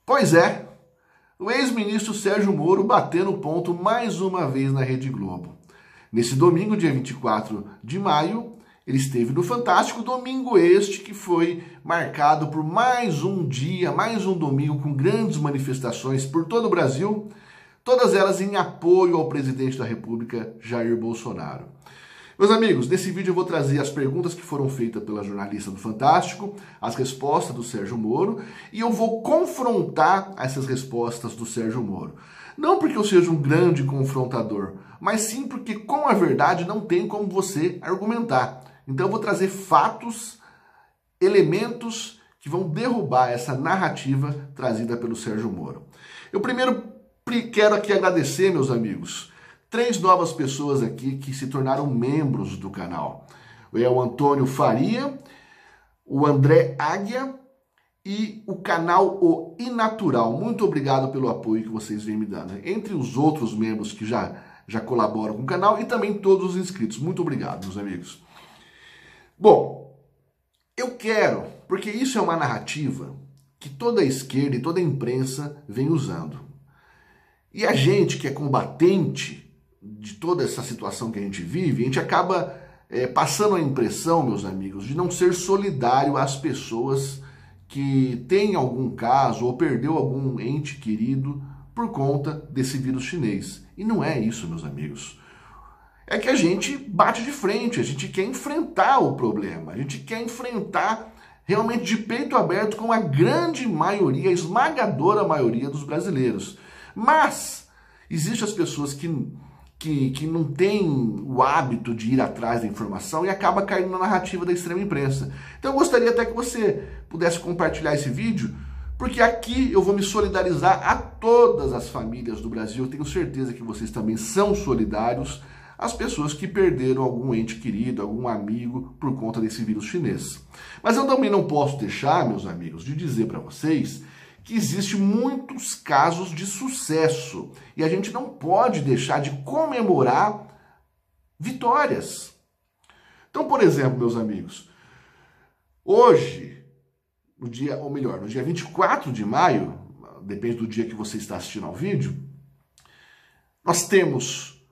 Pois é, o ex-ministro Sérgio Moro bateu no ponto mais uma vez na Rede Globo. Nesse domingo, dia 24 de maio, ele esteve no Fantástico, domingo este que foi marcado por mais um dia, mais um domingo com grandes manifestações por todo o Brasil, todas elas em apoio ao presidente da República, Jair Bolsonaro. Meus amigos, nesse vídeo eu vou trazer as perguntas que foram feitas pela jornalista do Fantástico, as respostas do Sérgio Moro, e eu vou confrontar essas respostas do Sérgio Moro. Não porque eu seja um grande confrontador, mas sim porque com a verdade não tem como você argumentar. Então eu vou trazer fatos, elementos que vão derrubar essa narrativa trazida pelo Sérgio Moro. Eu primeiro quero aqui agradecer, meus amigos, 3 novas pessoas aqui que se tornaram membros do canal. É o Antônio Faria, o André Águia e o canal O Inatural. Muito obrigado pelo apoio que vocês vêm me dando. Entre os outros membros que já colaboram com o canal e também todos os inscritos. Muito obrigado, meus amigos. Bom, eu quero, porque isso é uma narrativa que toda a esquerda e toda a imprensa vem usando. E a gente que é combatente de toda essa situação que a gente vive, a gente acaba passando a impressão, meus amigos, de não ser solidário às pessoas que têm algum caso ou perdeu algum ente querido por conta desse vírus chinês. E não é isso, meus amigos. É que a gente bate de frente, a gente quer enfrentar o problema, a gente quer enfrentar realmente de peito aberto com a grande maioria, a esmagadora maioria dos brasileiros. Mas existem as pessoas que não têm o hábito de ir atrás da informação e acaba caindo na narrativa da extrema imprensa. Então eu gostaria até que você pudesse compartilhar esse vídeo, porque aqui eu vou me solidarizar a todas as famílias do Brasil. Eu tenho certeza que vocês também são solidários às pessoas que perderam algum ente querido, algum amigo por conta desse vírus chinês. Mas eu também não posso deixar, meus amigos, de dizer para vocês que existem muitos casos de sucesso e a gente não pode deixar de comemorar vitórias. Então, por exemplo, meus amigos, hoje, no dia 24 de maio, depende do dia que você está assistindo ao vídeo, nós temos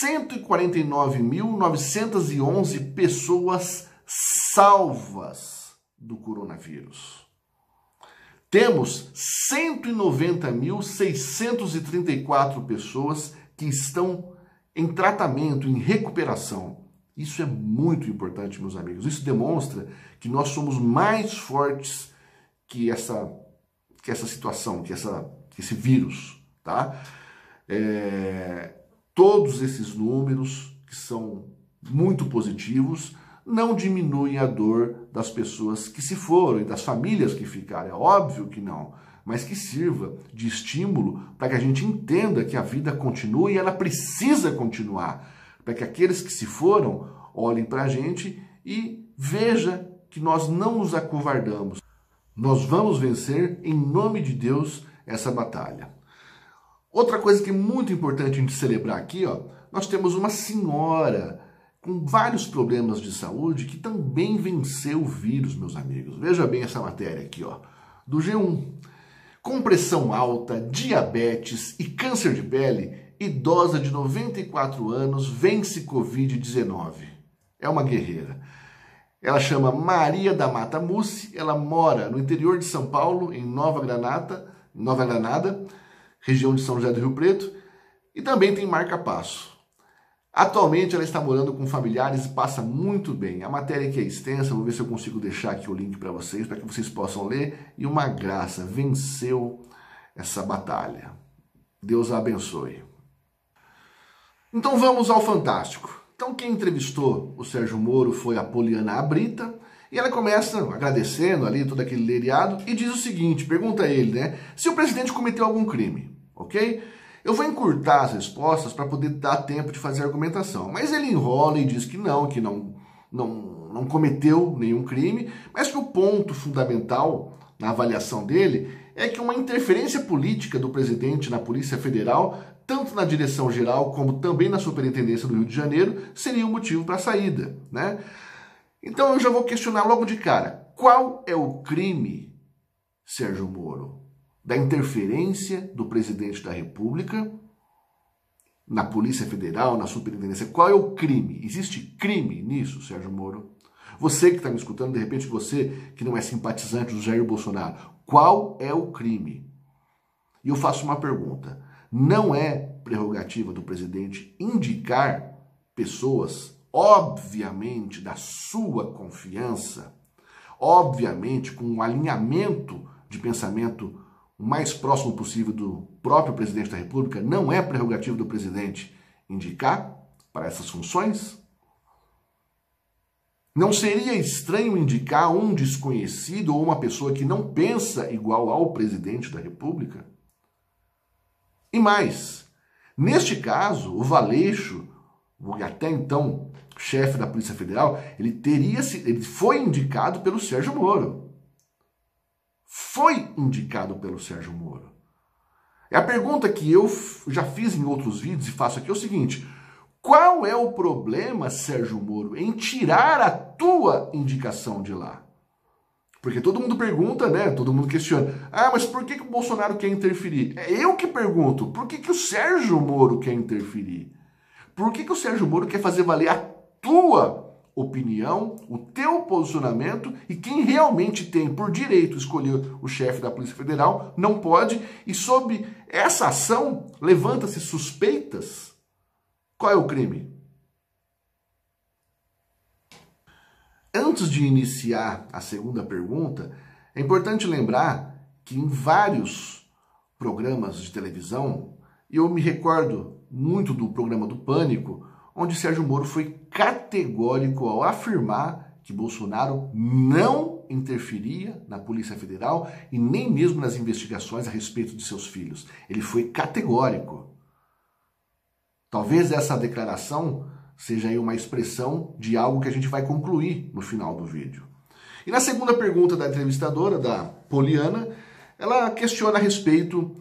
149.911 pessoas salvas do coronavírus. Temos 190.634 pessoas que estão em tratamento, em recuperação. Isso é muito importante, meus amigos. Isso demonstra que nós somos mais fortes que essa situação, que esse vírus, tá? Todos esses números, que são muito positivos, não diminuem a dor das pessoas que se foram e das famílias que ficaram. É óbvio que não, mas que sirva de estímulo para que a gente entenda que a vida continua e ela precisa continuar. Para que aqueles que se foram olhem para a gente e vejam que nós não nos acovardamos. Nós vamos vencer, em nome de Deus, essa batalha. Outra coisa que é muito importante a gente celebrar aqui, ó, nós temos uma senhora com vários problemas de saúde que também venceu o vírus, meus amigos. Veja bem essa matéria aqui, ó, do G1. Com pressão alta, diabetes e câncer de pele, idosa de 94 anos vence Covid-19. É uma guerreira. Ela chama Maria da Mata Mussi, ela mora no interior de São Paulo, em Nova Granada, região de São José do Rio Preto, e também tem marca-passo. Atualmente ela está morando com familiares e passa muito bem. A matéria aqui é extensa, vou ver se eu consigo deixar aqui o link para vocês possam ler. E uma graça, venceu essa batalha. Deus a abençoe. Então vamos ao Fantástico. Então quem entrevistou o Sérgio Moro foi a Poliana Abrita, e ela começa agradecendo ali todo aquele leriado e diz o seguinte, pergunta a ele, né, se o presidente cometeu algum crime, ok? Eu vou encurtar as respostas para poder dar tempo de fazer a argumentação. Mas ele enrola e diz que não cometeu nenhum crime, mas que o ponto fundamental na avaliação dele é que uma interferência política do presidente na Polícia Federal, tanto na direção geral como também na Superintendência do Rio de Janeiro, seria o motivo para a saída, né? Então eu já vou questionar logo de cara, qual é o crime, Sérgio Moro? da interferência do presidente da República na Polícia Federal, na Superintendência. Qual é o crime? Existe crime nisso, Sérgio Moro? Você que está me escutando, de repente você que não é simpatizante do Jair Bolsonaro, qual é o crime? E eu faço uma pergunta. Não é prerrogativa do presidente indicar pessoas, obviamente, da sua confiança, obviamente, com um alinhamento de pensamento o mais próximo possível do próprio presidente da República? Não é prerrogativa do presidente indicar para essas funções? Não seria estranho indicar um desconhecido ou uma pessoa que não pensa igual ao presidente da República? E mais, neste caso, o Valeixo, até então chefe da Polícia Federal, ele foi indicado pelo Sérgio Moro. Foi indicado pelo Sérgio Moro. E a pergunta que eu já fiz em outros vídeos e faço aqui é o seguinte: qual é o problema, Sérgio Moro, em tirar a tua indicação de lá? Porque todo mundo pergunta, né? Todo mundo questiona. Ah, mas por que o Bolsonaro quer interferir? É eu que pergunto. Por que o Sérgio Moro quer interferir? Por que o Sérgio Moro quer fazer valer a tua opinião, o teu posicionamento, e quem realmente tem por direito escolher o chefe da Polícia Federal não pode, e sob essa ação levanta-se suspeitas? Qual é o crime? Antes de iniciar a segunda pergunta, é importante lembrar que em vários programas de televisão, e eu me recordo muito do programa do Pânico, onde Sérgio Moro foi categórico ao afirmar que Bolsonaro não interferia na Polícia Federal e nem mesmo nas investigações a respeito de seus filhos. Ele foi categórico. Talvez essa declaração seja aí uma expressão de algo que a gente vai concluir no final do vídeo. E na segunda pergunta da entrevistadora, da Poliana, ela questiona a respeito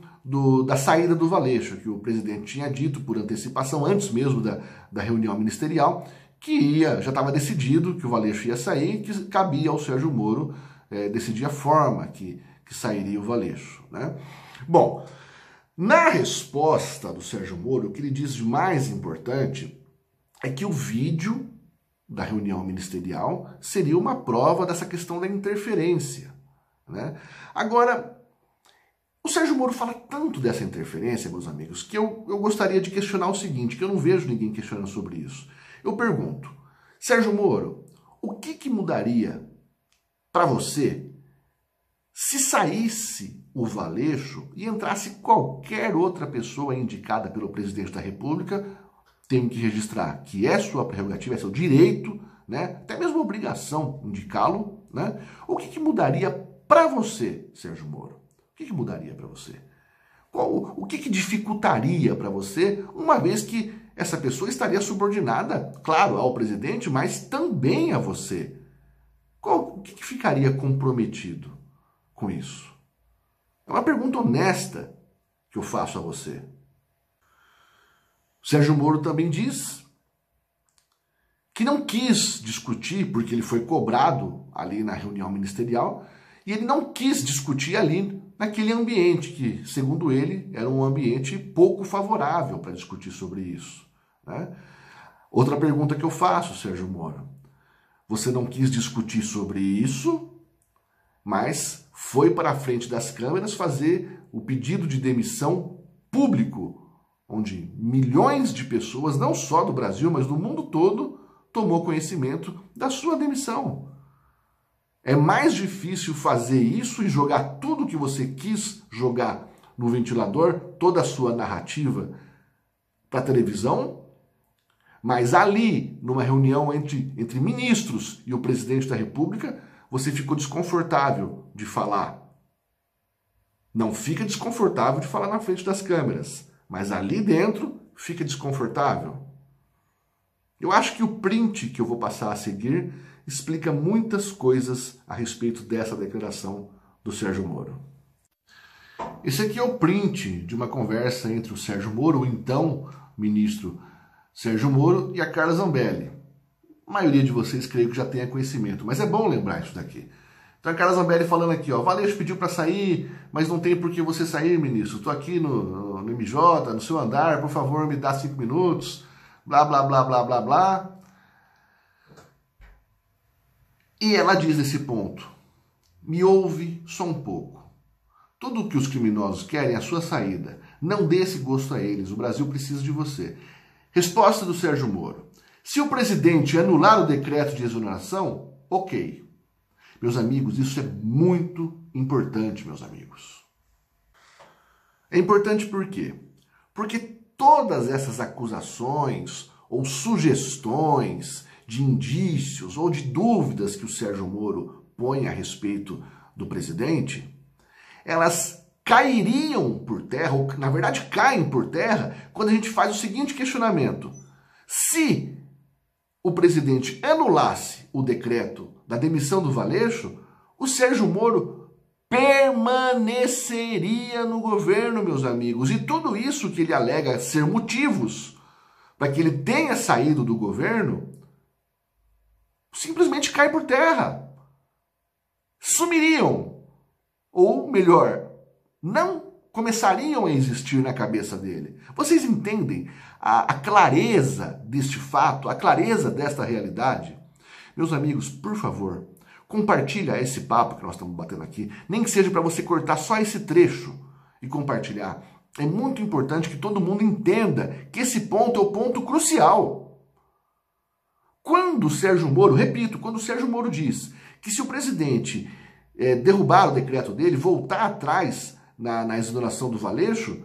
da saída do Valeixo, que o presidente tinha dito por antecipação, antes mesmo da reunião ministerial, que já estava decidido que o Valeixo ia sair, que cabia ao Sérgio Moro decidir a forma que sairia o Valeixo, né? Bom, na resposta do Sérgio Moro, o que ele diz de mais importante é que o vídeo da reunião ministerial seria uma prova dessa questão da interferência, né? Agora, o Sérgio Moro fala tanto dessa interferência, meus amigos, que eu gostaria de questionar o seguinte, que eu não vejo ninguém questionando sobre isso. Eu pergunto, Sérgio Moro, o que mudaria para você se saísse o Valeixo e entrasse qualquer outra pessoa indicada pelo presidente da República? Tenho que registrar que é sua prerrogativa, é seu direito, né? Até mesmo obrigação indicá-lo, né? O que mudaria para você, Sérgio Moro? O que mudaria para você? O que dificultaria para você, uma vez que essa pessoa estaria subordinada, claro, ao presidente, mas também a você? O que ficaria comprometido com isso? É uma pergunta honesta que eu faço a você. Sérgio Moro também diz que não quis discutir, porque ele foi cobrado ali na reunião ministerial, e ele não quis discutir ali naquele ambiente que, segundo ele, era um ambiente pouco favorável para discutir sobre isso, né? Outra pergunta que eu faço, Sérgio Moro: você não quis discutir sobre isso, mas foi para a frente das câmeras fazer o pedido de demissão público, onde milhões de pessoas, não só do Brasil, mas do mundo todo, tomou conhecimento da sua demissão. É mais difícil fazer isso e jogar tudo que você quis jogar no ventilador, toda a sua narrativa, para a televisão, mas ali, numa reunião entre ministros e o presidente da República, você ficou desconfortável de falar. Não fica desconfortável de falar na frente das câmeras, mas ali dentro fica desconfortável. Eu acho que o print que eu vou passar a seguir explica muitas coisas a respeito dessa declaração do Sérgio Moro. Esse aqui é o print de uma conversa entre o Sérgio Moro, o então ministro Sérgio Moro, e a Carla Zambelli. A maioria de vocês creio que já tenha conhecimento, mas é bom lembrar isso daqui. Então a Carla Zambelli falando aqui, ó, Valeixo pediu para sair, mas não tem por que você sair, ministro. Estou aqui no MJ, no seu andar, por favor, me dá 5 minutos. Blá, blá, blá, blá, blá, blá. E ela diz nesse ponto, me ouve só um pouco. Tudo o que os criminosos querem é a sua saída. Não dê esse gosto a eles, o Brasil precisa de você. Resposta do Sérgio Moro. Se o presidente anular o decreto de exoneração, ok. Meus amigos, isso é muito importante, meus amigos. É importante por quê? Porque todas essas acusações ou sugestões de indícios ou de dúvidas que o Sérgio Moro põe a respeito do presidente, elas cairiam por terra, ou na verdade caem por terra, quando a gente faz o seguinte questionamento. Se o presidente anulasse o decreto da demissão do Valeixo, o Sérgio Moro permaneceria no governo, meus amigos. E tudo isso que ele alega ser motivos para que ele tenha saído do governo, simplesmente cai por terra. Sumiriam. Ou, melhor, não começariam a existir na cabeça dele. Vocês entendem a clareza deste fato, a clareza desta realidade? Meus amigos, por favor, compartilha esse papo que nós estamos batendo aqui, nem que seja para você cortar só esse trecho e compartilhar. É muito importante que todo mundo entenda que esse ponto é o ponto crucial. Quando o Sérgio Moro, repito, quando o Sérgio Moro diz que se o presidente derrubar o decreto dele, voltar atrás na exoneração do Valeixo,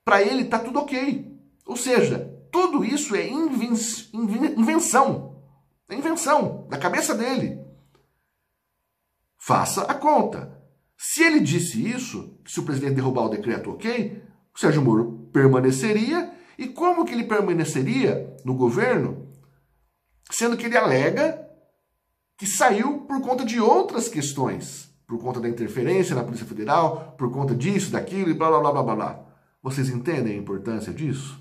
para ele está tudo ok. Ou seja, tudo isso é invenção. É invenção da cabeça dele. Faça a conta. Se ele disse isso, se o presidente derrubar o decreto, ok, o Sérgio Moro permaneceria. E como que ele permaneceria no governo, sendo que ele alega que saiu por conta de outras questões, por conta da interferência na Polícia Federal, por conta disso, daquilo e blá, blá, blá, blá, blá, blá. Vocês entendem a importância disso?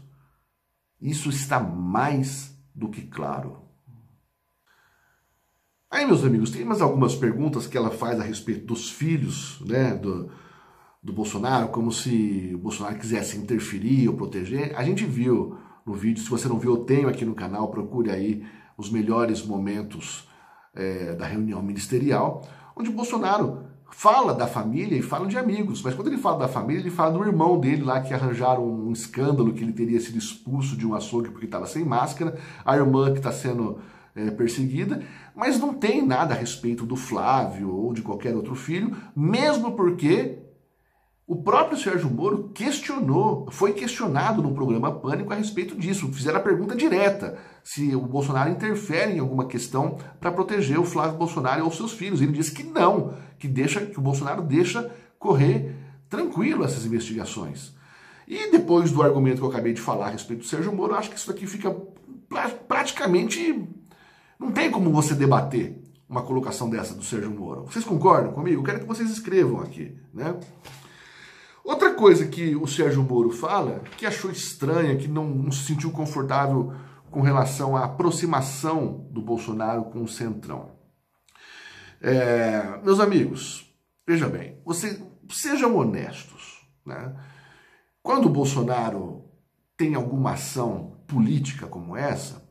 Isso está mais do que claro. Aí, meus amigos, tem mais algumas perguntas que ela faz a respeito dos filhos, né, do Bolsonaro, como se o Bolsonaro quisesse interferir ou proteger. A gente viu no vídeo, se você não viu, eu tenho aqui no canal, procure aí os melhores momentos da reunião ministerial, onde o Bolsonaro fala da família e fala de amigos, mas quando ele fala da família, ele fala do irmão dele lá que arranjaram um escândalo, que ele teria sido expulso de um açougue porque estava sem máscara, a irmã que está sendo perseguida, mas não tem nada a respeito do Flávio ou de qualquer outro filho, mesmo porque o próprio Sérgio Moro foi questionado no programa Pânico a respeito disso. Fizeram a pergunta direta se o Bolsonaro interfere em alguma questão para proteger o Flávio Bolsonaro ou seus filhos. Ele disse que não, que o Bolsonaro deixa correr tranquilo essas investigações. E depois do argumento que eu acabei de falar a respeito do Sérgio Moro, eu acho que isso daqui fica praticamente... Não tem como você debater uma colocação dessa do Sérgio Moro. Vocês concordam comigo? Eu quero que vocês escrevam aqui, né? Outra coisa que o Sérgio Moro fala, que achou estranha, que não se sentiu confortável com relação à aproximação do Bolsonaro com o Centrão. Meus amigos, veja bem, sejam honestos, né? Quando o Bolsonaro tem alguma ação política como essa,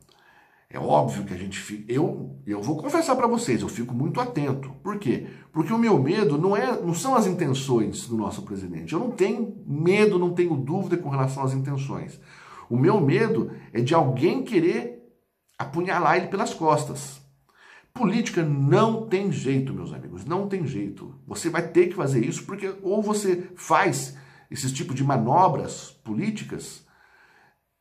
é óbvio que a gente fica... Eu vou confessar para vocês, eu fico muito atento. Por quê? Porque o meu medo não são as intenções do nosso presidente. Eu não tenho medo, não tenho dúvida com relação às intenções. O meu medo é de alguém querer apunhalar ele pelas costas. Política não tem jeito, meus amigos, não tem jeito. Você vai ter que fazer isso, porque ou você faz esse tipo de manobras políticas,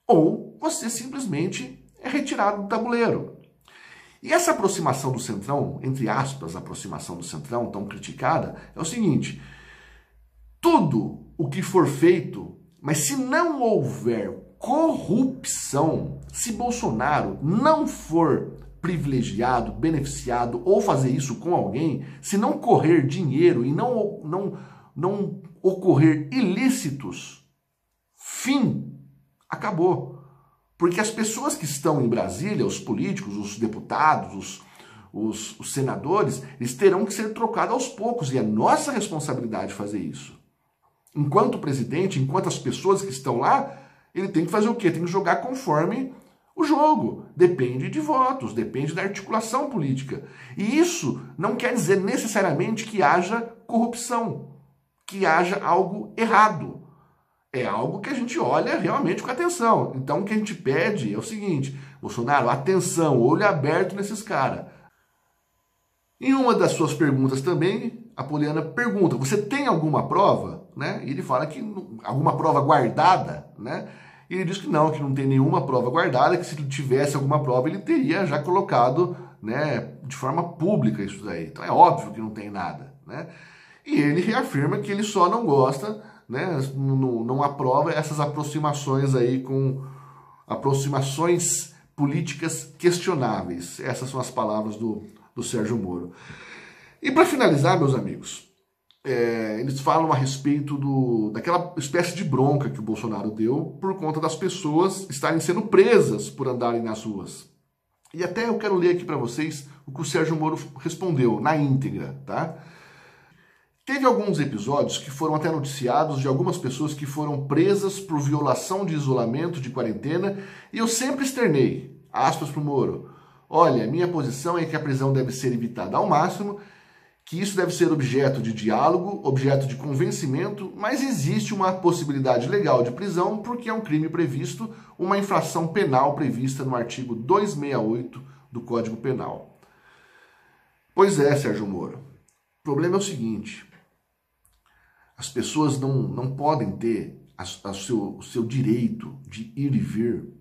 ou você simplesmente é retirado do tabuleiro. E essa aproximação do Centrão, entre aspas, a aproximação do Centrão, tão criticada, é o seguinte: tudo o que for feito, mas se não houver corrupção, se Bolsonaro não for privilegiado, beneficiado ou fazer isso com alguém, se não correr dinheiro e não ocorrer ilícitos, fim, acabou. Porque as pessoas que estão em Brasília, os políticos, os deputados, os senadores, eles terão que ser trocados aos poucos, e é nossa responsabilidade fazer isso. Enquanto presidente, enquanto as pessoas que estão lá, ele tem que fazer o quê? Tem que jogar conforme o jogo. Depende de votos, depende da articulação política. E isso não quer dizer necessariamente que haja corrupção, que haja algo errado. É algo que a gente olha realmente com atenção. Então o que a gente pede é o seguinte: Bolsonaro, atenção, olho aberto nesses caras. Em uma das suas perguntas também, a Poliana pergunta: você tem alguma prova? Né? E ele fala que alguma prova guardada, né? E ele diz que não tem nenhuma prova guardada, que se ele tivesse alguma prova, ele teria já colocado, né, de forma pública isso daí. Então é óbvio que não tem nada, né? E ele reafirma que ele só não gosta, né, não aprova essas aproximações aí com aproximações políticas questionáveis. Essas são as palavras do Sérgio Moro. E para finalizar, meus amigos, eles falam a respeito daquela espécie de bronca que o Bolsonaro deu por conta das pessoas estarem sendo presas por andarem nas ruas. E até eu quero ler aqui para vocês o que o Sérgio Moro respondeu na íntegra, tá? Teve alguns episódios que foram até noticiados de algumas pessoas que foram presas por violação de isolamento, de quarentena, e eu sempre externei, aspas para o Moro: olha, minha posição é que a prisão deve ser evitada ao máximo, que isso deve ser objeto de diálogo, objeto de convencimento, mas existe uma possibilidade legal de prisão porque é um crime previsto, uma infração penal prevista no artigo 268 do Código Penal. Pois é, Sérgio Moro, o problema é o seguinte: as pessoas não podem ter o seu direito de ir e vir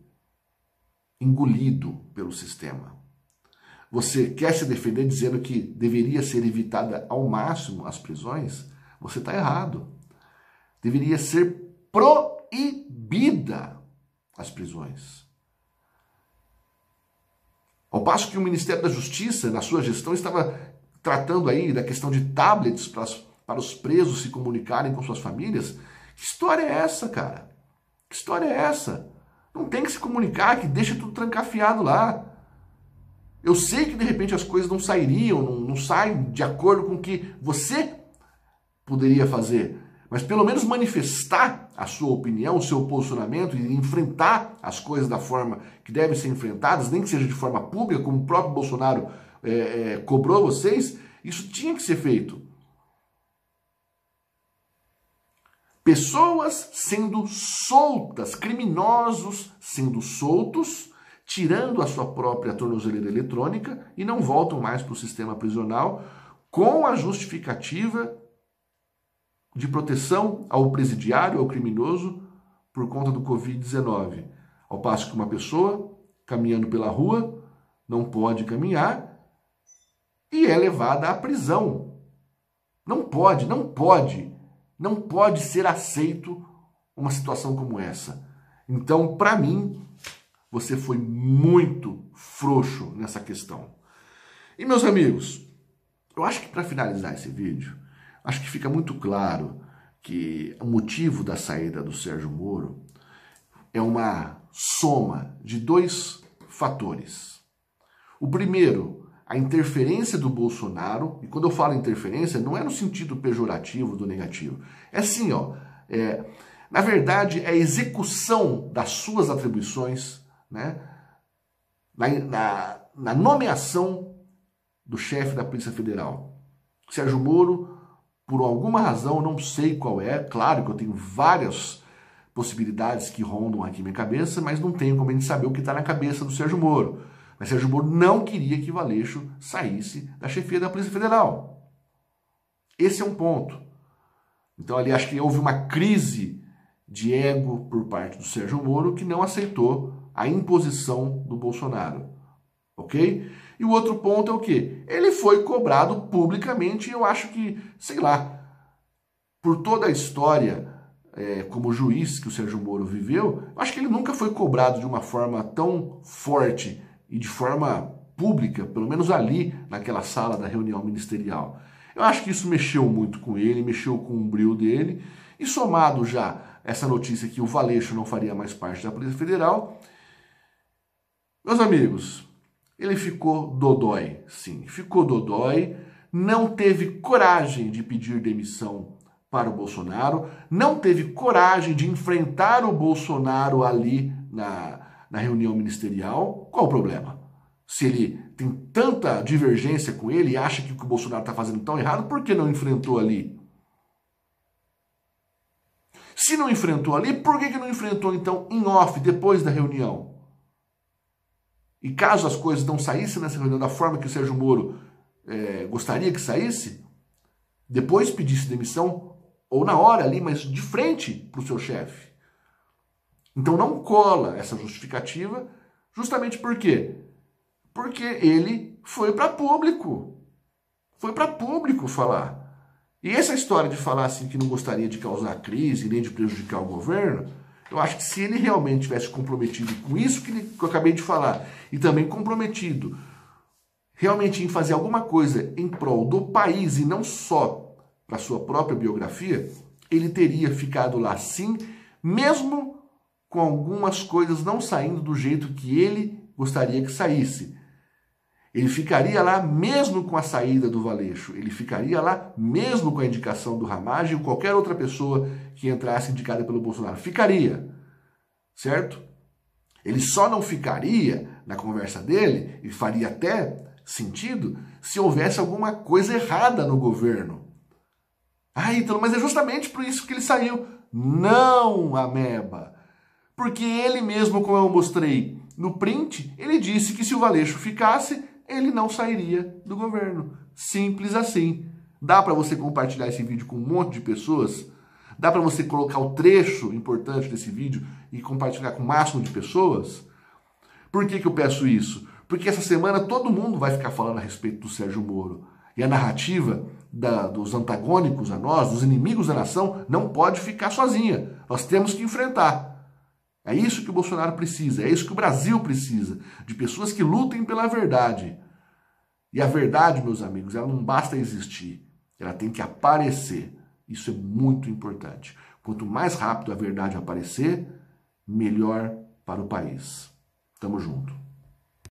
engolido pelo sistema. Você quer se defender dizendo que deveria ser evitada ao máximo as prisões? Você está errado. Deveria ser proibida as prisões. Ao passo que o Ministério da Justiça, na sua gestão, estava tratando aí da questão de tablets para os presos se comunicarem com suas famílias. Que história é essa, cara? Que história é essa? Não tem que se comunicar, que deixa tudo trancafiado lá. Eu sei que de repente as coisas não sairiam, não saem de acordo com o que você poderia fazer, mas pelo menos manifestar a sua opinião, o seu posicionamento e enfrentar as coisas da forma que devem ser enfrentadas, nem que seja de forma pública, como o próprio Bolsonaro cobrou vocês, isso tinha que ser feito. Pessoas sendo soltas, criminosos sendo soltos, tirando a sua própria tornozeleira eletrônica e não voltam mais para o sistema prisional com a justificativa de proteção ao presidiário, ao criminoso, por conta do Covid-19. Ao passo que uma pessoa caminhando pela rua não pode caminhar e é levada à prisão. Não pode ser aceito uma situação como essa. Então, para mim, você foi muito frouxo nessa questão. E, meus amigos, eu acho que para finalizar esse vídeo, acho que fica muito claro que o motivo da saída do Sérgio Moro é uma soma de dois fatores. O primeiro, a interferência do Bolsonaro, e quando eu falo interferência, não é no sentido pejorativo do negativo. É assim, na verdade, é a execução das suas atribuições, né, na nomeação do chefe da Polícia Federal. Sérgio Moro, por alguma razão, não sei qual é, claro que eu tenho várias possibilidades que rondam aqui minha cabeça, mas não tenho como a gente saber o que está na cabeça do Sérgio Moro. Mas Sérgio Moro não queria que Valeixo saísse da chefia da Polícia Federal. Esse é um ponto. Então ali acho que houve uma crise de ego por parte do Sérgio Moro que não aceitou a imposição do Bolsonaro, ok? E o outro ponto é o quê? Ele foi cobrado publicamente e eu acho que, sei lá, por toda a história como juiz que o Sérgio Moro viveu, eu acho que ele nunca foi cobrado de uma forma tão forte e de forma pública, pelo menos ali naquela sala da reunião ministerial. Eu acho que isso mexeu muito com ele, mexeu com o brio dele, e somado já essa notícia que o Valeixo não faria mais parte da Polícia Federal, meus amigos, ele ficou dodói, sim, ficou dodói, não teve coragem de pedir demissão para o Bolsonaro, não teve coragem de enfrentar o Bolsonaro ali na reunião ministerial. Qual o problema? Se ele tem tanta divergência com ele e acha que o que o Bolsonaro está fazendo tão errado, por que não enfrentou ali? Se não enfrentou ali, por que não enfrentou então em off, depois da reunião? E caso as coisas não saíssem nessa reunião da forma que o Sérgio Moro gostaria que saísse, depois pedisse demissão, ou na hora ali, mas de frente para o seu chefe. Então não cola essa justificativa, justamente por quê? Porque ele foi para público. Foi para público falar. E essa história de falar assim que não gostaria de causar crise, nem de prejudicar o governo, eu acho que se ele realmente tivesse comprometido com isso que eu acabei de falar, e também comprometido realmente em fazer alguma coisa em prol do país e não só para sua própria biografia, ele teria ficado lá sim, mesmo com algumas coisas não saindo do jeito que ele gostaria que saísse. Ele ficaria lá mesmo com a saída do Valeixo, ele ficaria lá mesmo com a indicação do Ramagem ou qualquer outra pessoa que entrasse indicada pelo Bolsonaro. Ficaria, certo? Ele só não ficaria na conversa dele, e faria até sentido, se houvesse alguma coisa errada no governo. Ah, Ítalo, mas é justamente por isso que ele saiu. Não, ameba. Porque ele mesmo, como eu mostrei no print, ele disse que se o Valeixo ficasse, ele não sairia do governo. Simples assim. Dá para você compartilhar esse vídeo com um monte de pessoas? Dá para você colocar o trecho importante desse vídeo e compartilhar com o máximo de pessoas? Por que eu peço isso? Porque essa semana todo mundo vai ficar falando a respeito do Sérgio Moro. E a narrativa dos antagônicos a nós, dos inimigos da nação, não pode ficar sozinha. Nós temos que enfrentar. É isso que o Bolsonaro precisa, é isso que o Brasil precisa, de pessoas que lutem pela verdade. E a verdade, meus amigos, ela não basta existir, ela tem que aparecer. Isso é muito importante. Quanto mais rápido a verdade aparecer, melhor para o país. Tamo junto.